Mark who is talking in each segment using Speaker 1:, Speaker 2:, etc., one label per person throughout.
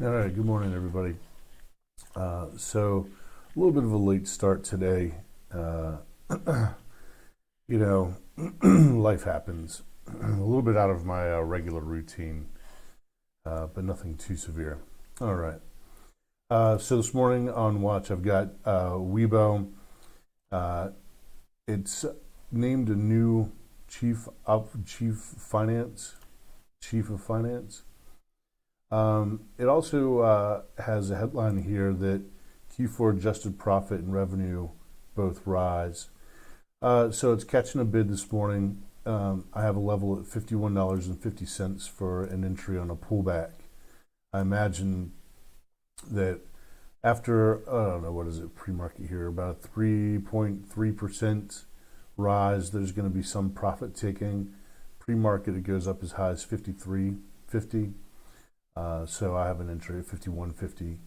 Speaker 1: All right, good morning, everybody. So, a little bit of a late start today. Uh, you know, life happens. A little bit out of my regular routine, but nothing too severe. All right. So this morning on Watch, I've got Weibo. Uh, it's named a new chief of finance. It also has a headline here that Q4 adjusted profit and revenue both rise. So it's catching a bid this morning. I have a level at $51.50 for an entry on a pullback. I imagine that after, I don't know, what is it, pre-market here, about a 3.3% rise, there's going to be some profit taking. Pre-market, it goes up as high as 53.50. So I have an entry at 51.50,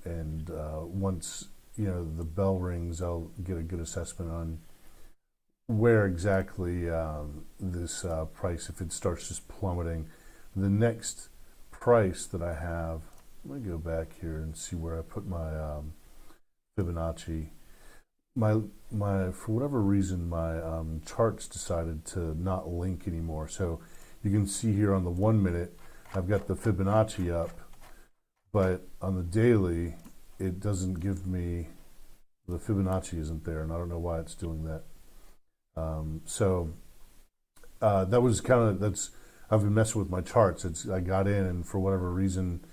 Speaker 1: and once the bell rings, I'll get a good assessment on where exactly this price, if it starts just plummeting. The next price that I have, let me go back here and see where I put my Fibonacci. My for whatever reason, my charts decided to not link anymore. So you can see here on the 1 minute, I've got the Fibonacci up, but on the daily, it doesn't give me, the Fibonacci isn't there, and I don't know why it's doing that. That was I've been messing with my charts. I got in, and for whatever reason,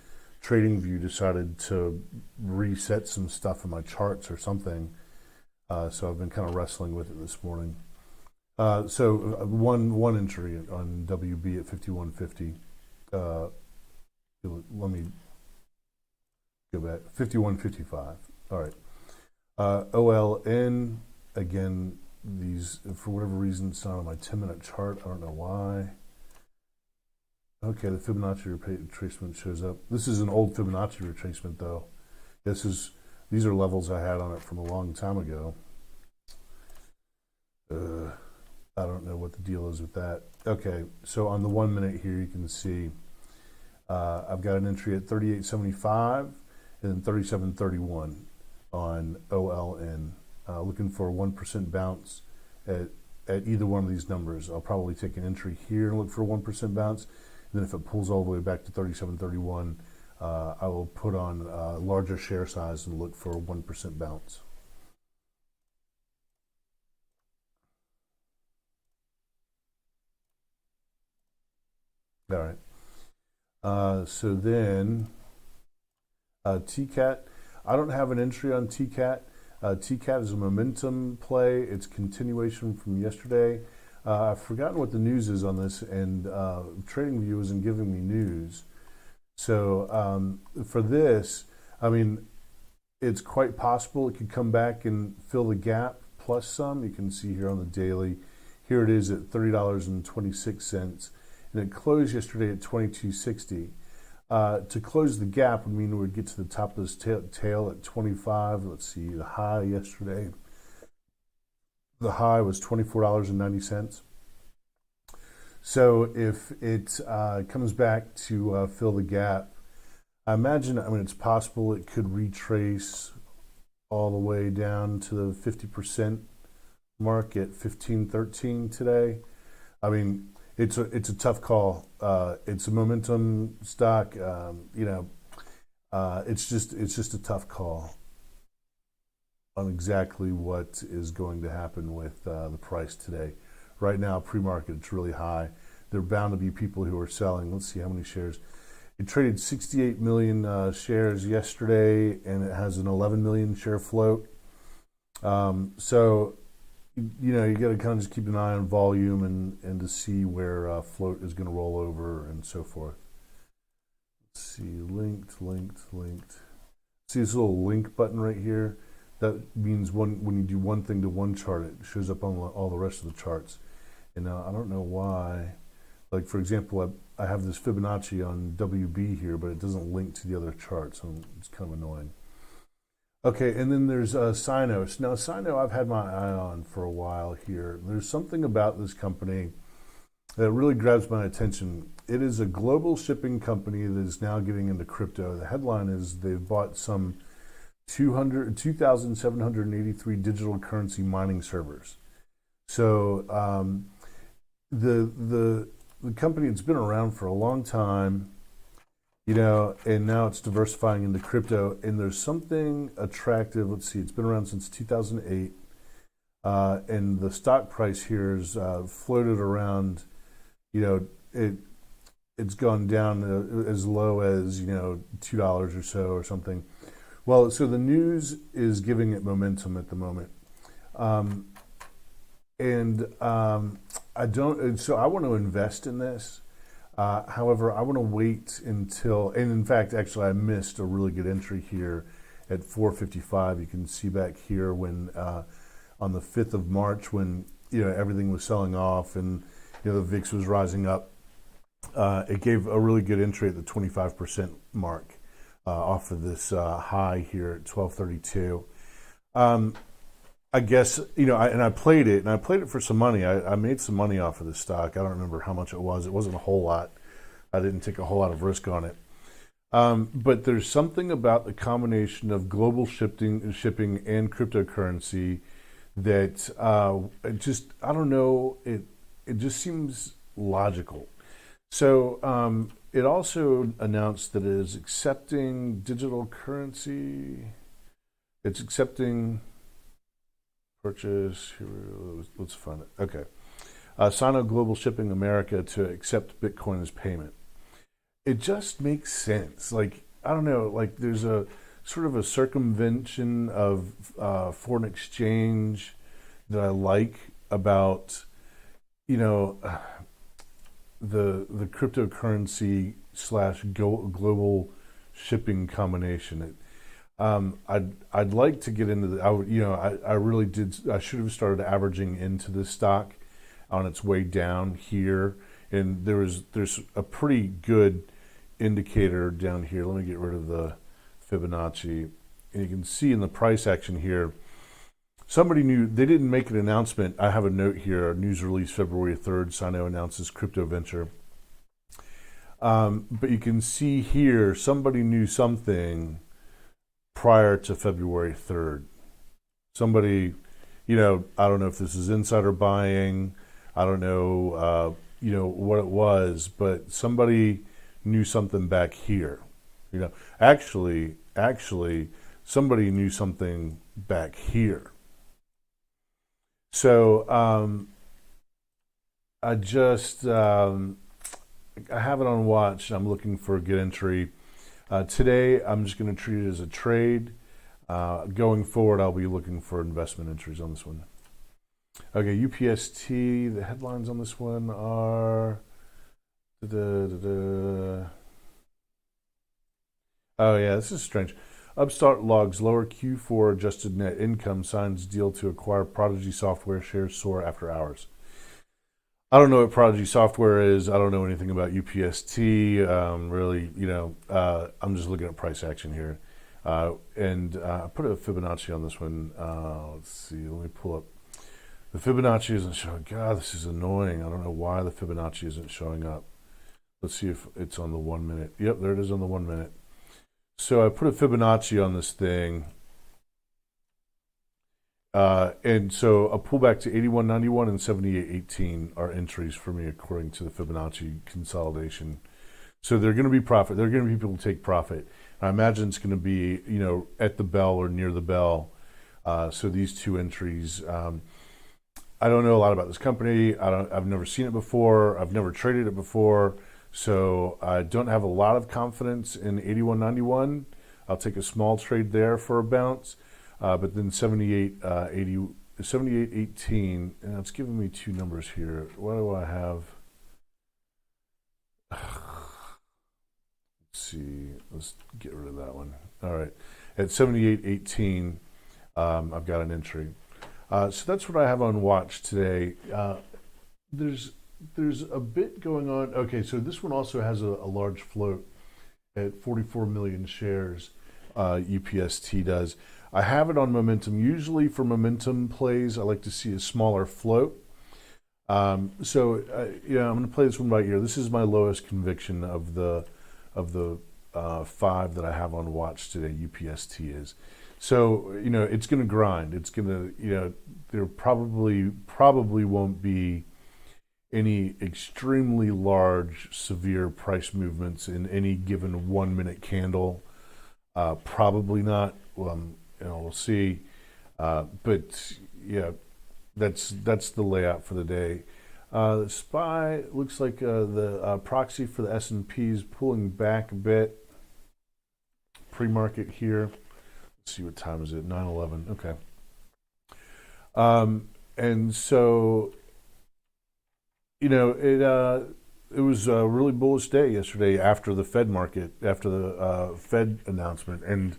Speaker 1: TradingView decided to reset some stuff in my charts or something. So I've been kind of wrestling with it this morning. One entry on WB at 51.50. Let me go back. 51.55. All right. OLN, again, these, for whatever reason, it's not on my 10-minute chart. I don't know why. Okay, the Fibonacci retracement shows up. This is an old Fibonacci retracement, though. These are levels I had on it from a long time ago. I don't know what the deal is with that. Okay, so on the 1 minute here, you can see I've got an entry at 38.75 and then 37.31 on OLN. Looking for a 1% bounce at either one of these numbers. I'll probably take an entry here and look for a 1% bounce. And then if it pulls all the way back to 37.31, I will put on a larger share size and look for a 1% bounce. All right. So then TKAT. I don't have an entry on TKAT. TKAT is a momentum play. It's continuation from yesterday. I've forgotten what the news is on this, and TradingView isn't giving me news. So for this, I mean, it's quite possible it could come back and fill the gap plus some. You can see here on the daily. Here it is at $30.26, and it closed yesterday at $22.60. To close the gap would mean we would get to the top of this tail at 25. Let's see, the high yesterday. The high was $24.90. So if it comes back to fill the gap, I imagine, it's possible it could retrace all the way down to the 50% mark at 15.13 today. I mean, it's a tough call. It's a momentum stock. It's just a tough call on exactly what is going to happen with the price today. Right now, pre-market, it's really high. There are bound to be people who are selling. Let's see how many shares. It traded 68 million shares yesterday, and it has an 11 million share float. So you got to kind of just keep an eye on volume and to see where float is going to roll over and so forth. Let's see, linked. See this little link button right here? That means when you do one thing to one chart, it shows up on all the rest of the charts. And I don't know why. Like, for example, I have this Fibonacci on WB here, but it doesn't link to the other charts, so it's kind of annoying. Okay, and then there's SINO. Now, SINO, I've had my eye on for a while here. There's something about this company that really grabs my attention. It is a global shipping company that is now getting into crypto. The headline is they've bought some 2,783 digital currency mining servers. So the company, it's been around for a long time, and now it's diversifying into crypto. And there's something attractive. Let's see, it's been around since 2008, and the stock price here is floated around. It's gone down as low as $2 or so or something. Well, so the news is giving it momentum at the moment. So I want to invest in this. However, I want to wait until, and in fact, actually, I missed a really good entry here at 455. You can see back here when on the 5th of March when everything was selling off and the VIX was rising up. It gave a really good entry at the 25% mark off of this high here at 1232. I guess, I played it, and I played it for some money. I made some money off of this stock. I don't remember how much it was. It wasn't a whole lot. I didn't take a whole lot of risk on it. But there's something about the combination of global shipping and cryptocurrency that I don't know, it just seems logical. So it also announced that it is accepting digital currency. It's accepting purchase. Here, let's find it. Okay. SINO Global Shipping America to accept Bitcoin as payment. It just makes sense. Like, I don't know, like there's a sort of a circumvention of foreign exchange that I like about, the cryptocurrency / global shipping combination. I'd like to get into the. I really did. I should have started averaging into this stock on its way down here, and there's a pretty good indicator down here. Let me get rid of the Fibonacci, and you can see in the price action here. Somebody knew, they didn't make an announcement. I have a note here, a news release February 3rd, SINO announces crypto venture. But you can see here, somebody knew something prior to February 3rd. Somebody, I don't know if this is insider buying, I don't know, what it was, but somebody knew something back here. Actually, somebody knew something back here. So I just I have it on watch. I'm looking for a good entry. Today, I'm just going to treat it as a trade. Going forward, I'll be looking for investment entries on this one. Okay, UPST. The headlines on this one are. Oh yeah, this is strange. Upstart logs lower Q4 adjusted net income, signs deal to acquire Prodigy Software, shares soar after hours. I don't know what Prodigy Software is. I don't know anything about UPST. Really, I'm just looking at price action here. And I put a Fibonacci on this one. Let's see, let me pull up. The Fibonacci isn't showing. God, this is annoying. I don't know why the Fibonacci isn't showing up. Let's see if it's on the 1 minute. Yep, there it is on the 1 minute. So I put a Fibonacci on this thing, and so a pullback to 81.91 and 78.18 are entries for me according to the Fibonacci consolidation. So they're going to be profit. They're going to be people who take profit. I imagine it's going to be at the bell or near the bell. So these two entries. I don't know a lot about this company. I've never seen it before. I've never traded it before. So I don't have a lot of confidence in 81.91. I'll take a small trade there for a bounce, but then 78.18, and it's giving me two numbers here. What do I have? Let's see. Let's get rid of that one. All right, at 78.18, I've got an entry. So that's what I have on watch today. There's a bit going on. Okay, so this one also has a large float at 44 million shares. UPST does. I have it on momentum. Usually for momentum plays, I like to see a smaller float. I'm going to play this one by ear. This is my lowest conviction of the five that I have on watch today. UPST is. So it's going to grind. It's going to there probably won't be any extremely large, severe price movements in any given 1 minute candle. Probably not. We'll see. But yeah, that's the layout for the day. The SPY looks like the proxy for the S&P is pulling back a bit. Pre-market here. Let's see, what time is it? 9:11. Okay. And so, it was a really bullish day yesterday after the Fed Fed announcement, and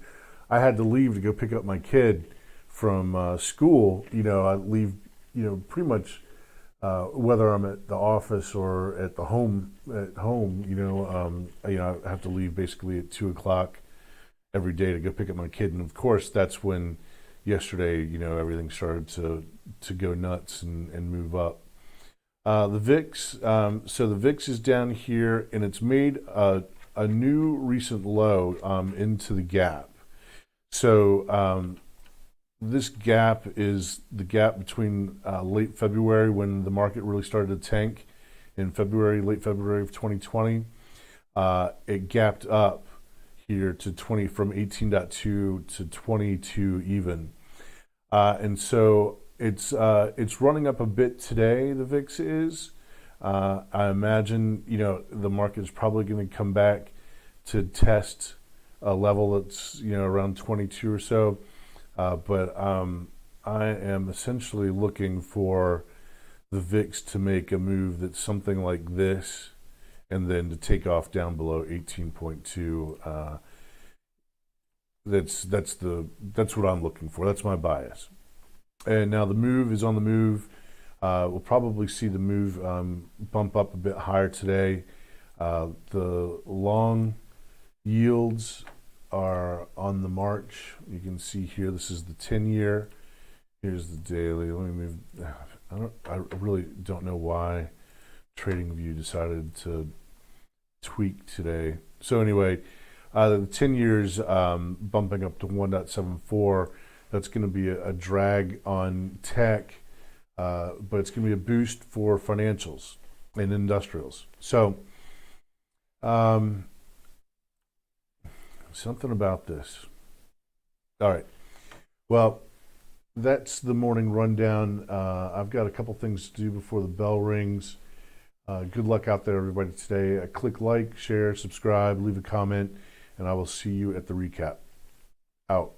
Speaker 1: I had to leave to go pick up my kid from school. I leave, pretty much whether I'm at the office or at home. I have to leave basically at 2:00 every day to go pick up my kid, and of course that's when yesterday, everything started to go nuts and move up. The VIX, so the VIX is down here, and it's made a new recent low into the gap. So this gap is the gap between late February, when the market really started to tank in late February of 2020. It gapped up here to from 18.2 to 22 even. And so it's running up a bit today, the VIX is. I imagine, the market is probably going to come back to test a level that's, around 22 or so. But I am essentially looking for the VIX to make a move that's something like this, and then to take off down below 18.2. That's what I'm looking for. That's my bias. And now the move is on the move. We'll probably see the move bump up a bit higher today. The long yields are on the march. You can see here, this is the 10-year. Here's the daily. Let me move. I really don't know why TradingView decided to tweak today. So anyway, the 10 years bumping up to 1.74. That's going to be a drag on tech, but it's going to be a boost for financials and industrials. So something about this. All right. Well, that's the morning rundown. I've got a couple things to do before the bell rings. Good luck out there, everybody, today. Click like, share, subscribe, leave a comment, and I will see you at the recap. Out.